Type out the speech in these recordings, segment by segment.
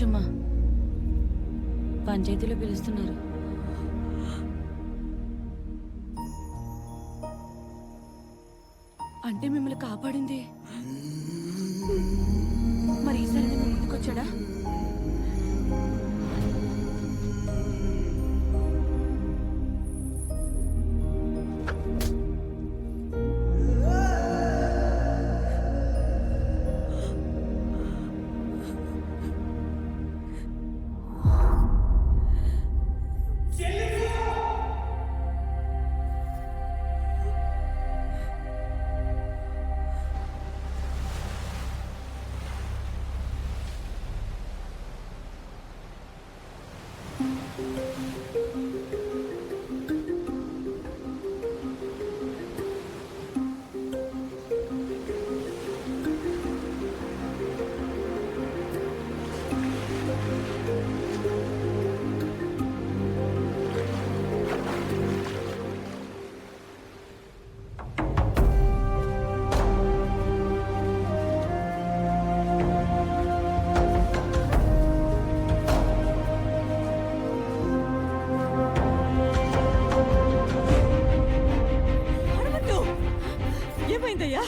నిమిషమ్మా, పంచాయతీలో పిలుస్తున్నారు. అంటే మిమ్మల్ని కాపాడింది మరి ఈసారి మీ ముందుకొచ్చాడా?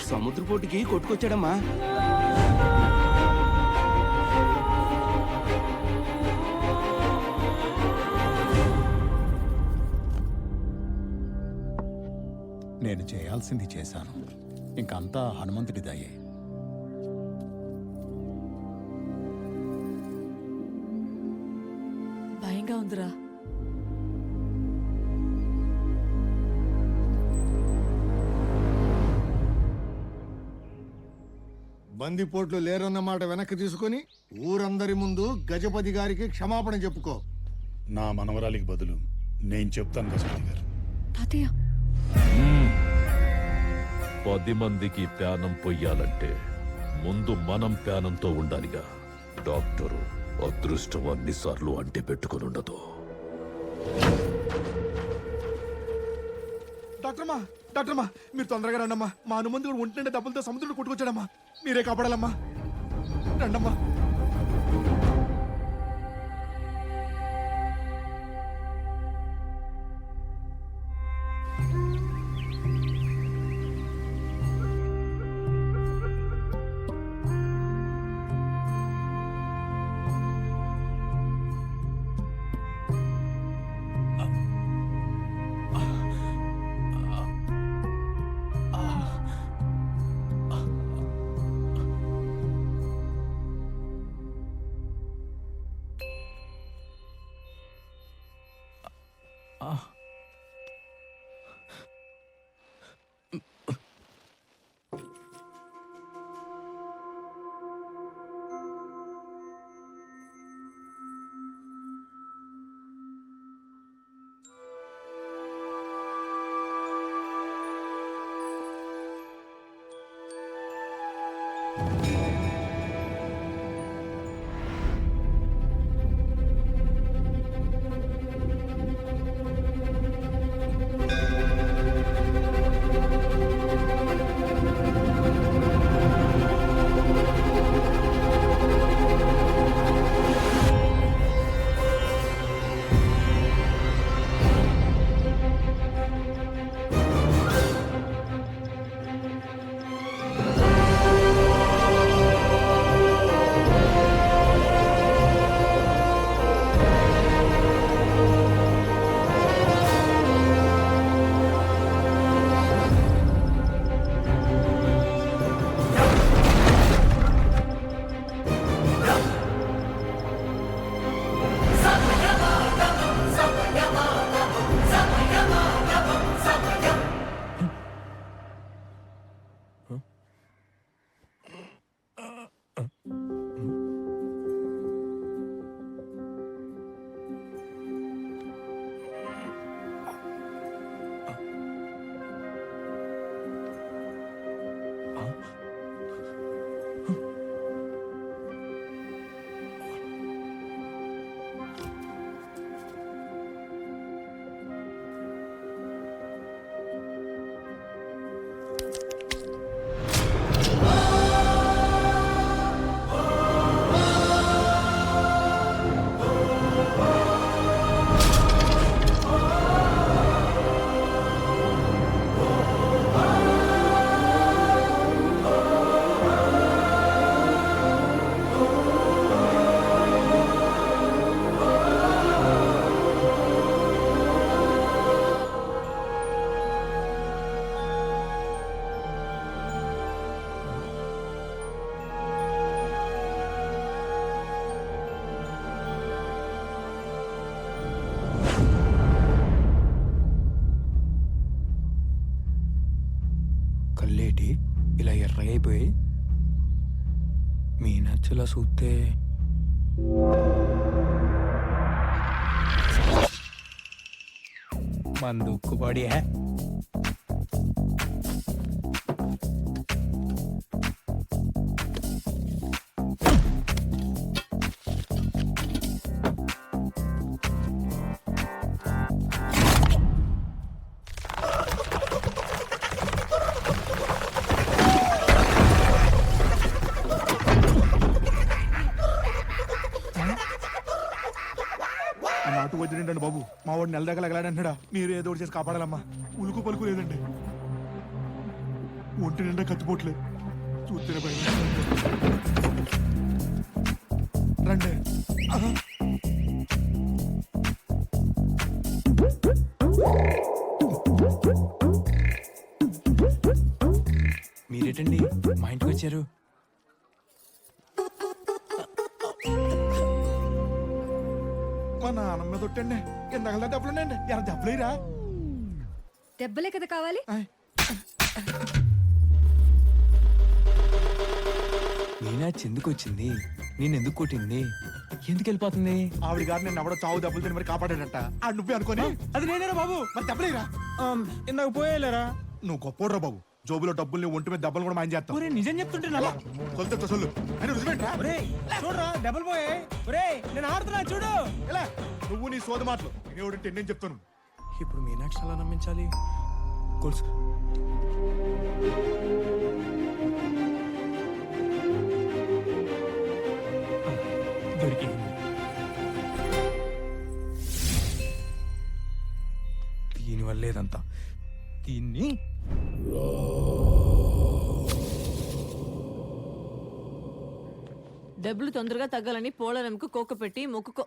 సముద్రపోటుకి కొట్టుకొచ్చాడమ్మా. నేను చేయాల్సింది చేశాను. ఇంకంతా హనుమంతుడి దయే. భయంగా ఉందిరా. బందిపోట్లు లేరన్నమాట వెనక్కి తీసుకుని ఊరందరి ముందు గజపతి గారికి క్షమాపణ చెప్పుకో. నా మనవరాలికి బదులు నేను చెప్తాను గజపతి గారు. తాతయ్య, 10 మందికి ప్యానం పొయ్యాలంటే ముందు మనం ప్యానంతో ఉండాలిగా. డాక్టరు అదృష్టం అన్నిసార్లు అంటే పెట్టుకుని ఉండదు. డాక్టర్మా మీరు తొందరగా రండమ్మా. మా హనుమంతుడు ఒంటి డబ్బులతో సముద్రుడు కొట్టుకొచ్చాడమ్మా. మీరే కాపాడాలమ్మా. రండమ్మా. ఇలా చూస్తే మందుక్కుబడి ఆ నాటు వద్దుండండి బాబు మా వాడు నెల దగ్గర ఎగలాడంటాడా మీరు ఏదో ఒకటి చేసి కాపాడాలమ్మా ఉలుకు పలుకు లేదండి ఒంటి నిండా కత్తిపోట్లేదు చూస్తేనే భయం వేస్తుంది. రండి ఆహా. మీరేటండి మా ఇంటికి వచ్చారు? మా నాన్నమ్మ మీద తొట్టండి ఎంతకల్లా దెబ్బలుండండి ఎలా దెబ్బలేరా దెబ్బలే కదా కావాలి. మీనాచి ఎందుకు వచ్చింది? నేను ఎందుకు కొట్టింది? ఎందుకు వెళ్ళిపోతుంది? ఆవిడ గారు నేను ఎవడో చావు దెబ్బలు తిని మరి కాపాడాడట ఆ నువ్వే అనుకోని అది నేనేరా బాబు. మరి దెబ్బలేరా ఇందాక పోయేలేరా? నువ్వు గొప్పోడ్రా బాబు జోబులో డబ్బుల్ని ఒంటి మీద దెబ్బలు కూడా మాయం చేస్తావు ఒరే నిజం చెప్తుంటే సొల్లు సొల్లు అని రుజువేంట్రా ఒరే చూడరా డబ్బులు పోయాయి. ఒరే నేను ఆడుతున్నా చూడు. ఎలా నువ్వు నీ సోద మాటలు నేనేవాడంటే నేను చెప్తాను ఇప్పుడు మీనాక్షి ఎలా నమ్మించాలి? కొలుసు దొరికింది. దీనివల్ల ఇదంతా దీన్ని డబ్బులు తొందరగా తగ్గాలని పోలరంకు కోక పెట్టి మొక్కుకో.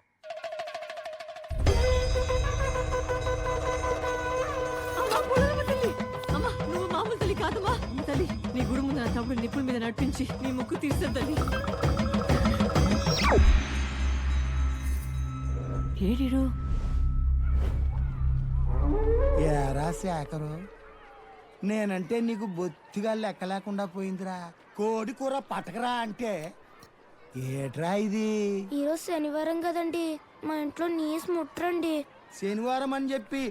అమ్మా, పోలరమ్మ తల్లి! అమ్మా, నువ్వు మామూలు తల్లి కాదమ్మా. అమ్మ తల్లి, నీ గుడి ముందు నా తమ్ముడు నిప్పుల మీద నడిపించి నీ ముక్కు తీర్చాను తల్లి. ఏడీడు ఏరా శేఖరు నేనంటే నీకు బొత్తిగా లెక్క లేకుండా పోయిందిరా. కోడి కూర పటకరా అంటే ఏట్రా ఇది? ఈరోజు శనివారం కదండి, మా ఇంట్లో నీస్ ముట్టరండి. శనివారం అని చెప్పి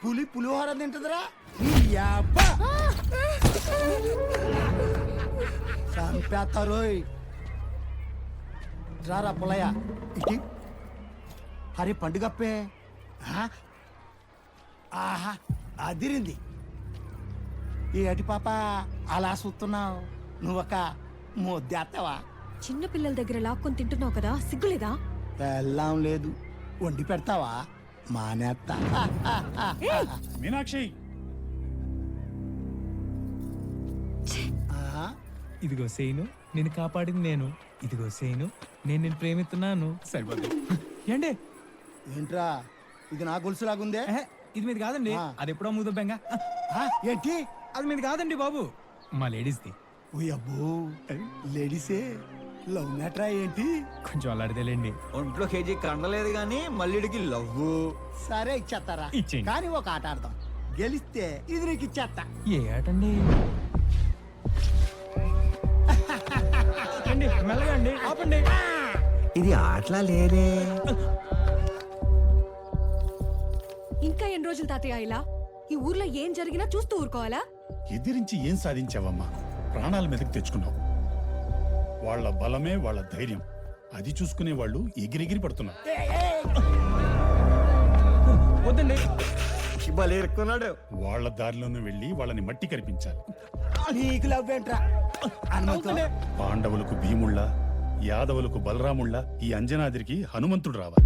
పులిహోర తింటదిరా నీ యబ్బా. చంపేస్తారోయ్. రారా పుల్లయ్య ఇటీ. అరే పండుగప్పే. ఆహా అదిరింది. ఏటి పాప అలా చూస్తున్నావు? నువ్వొక ముద్దేస్తావా? చిన్న పిల్లల దగ్గర లాక్కొని తింటున్నావు కదా, సిగ్గులేదా? పెళ్ళాం లేదు, వండి పెడతావా? మానేత్తా. మీనాక్షి ఆ, ఇదిగో సేను నేను కాపాడింది నేను. ఇదిగో సేను నేను నిన్ను ప్రేమిస్తున్నాను. సరిపోతుంది ఏంటి? ఏంట్రా ఇది నా గొలుసులాగుందే? ఇది మీది కాదండి, ఆ. అది ఎప్పుడో ముదబ్బెంగా. ఆ, ఏంటి? అది మీది కాదండి బాబు, మా లేడీస్ది. ఓ అబ్బో లేడీసే లవ్ మ్యాటరా ఏంటి? కొంచెం అలాడితేలేండి. ఒంట్లో కేజీ కండలేదు గాని మల్లిడికి లవ్వు. సరే ఇచ్చేస్తారా, ఇచ్చేయండి. కానీ ఒక ఆట ఆడదాం. గెలిస్తే ఇది నీకు ఇచ్చేస్తా. ఏ ఆటండి? రండి, మెల్లగా అండి, ఆపండి. ఇది ఆటలా లేదే. ఇంకా ఎన్ని రోజులు తాతయ్య ఇలా? ఈ ఊర్లో ఏం జరిగినా చూస్తూ ఊరుకోవాలా? ఎదిరించి ఏం సాధించావమ్మా? ప్రాణాల మీదకి తెచ్చుకున్నావు. వాళ్ళ బలమే వాళ్ళ ధైర్యం. అది చూసుకునే వాళ్ళు ఎగిరెగిరి పడుతున్నారు. వద్దండి. భలే ఎక్కున్నాడు. వాళ్ళ దారిలోనే వెళ్ళి వాళ్ళని మట్టి కరిపించాలి. నీకు లవ్ ఏంట్రా? హనుమంతు పాండవులకు భీముళ్ళ, యాదవులకు బలరాముళ్ళ ఈ అంజనాద్రికి హనుమంతుడు రావాలి.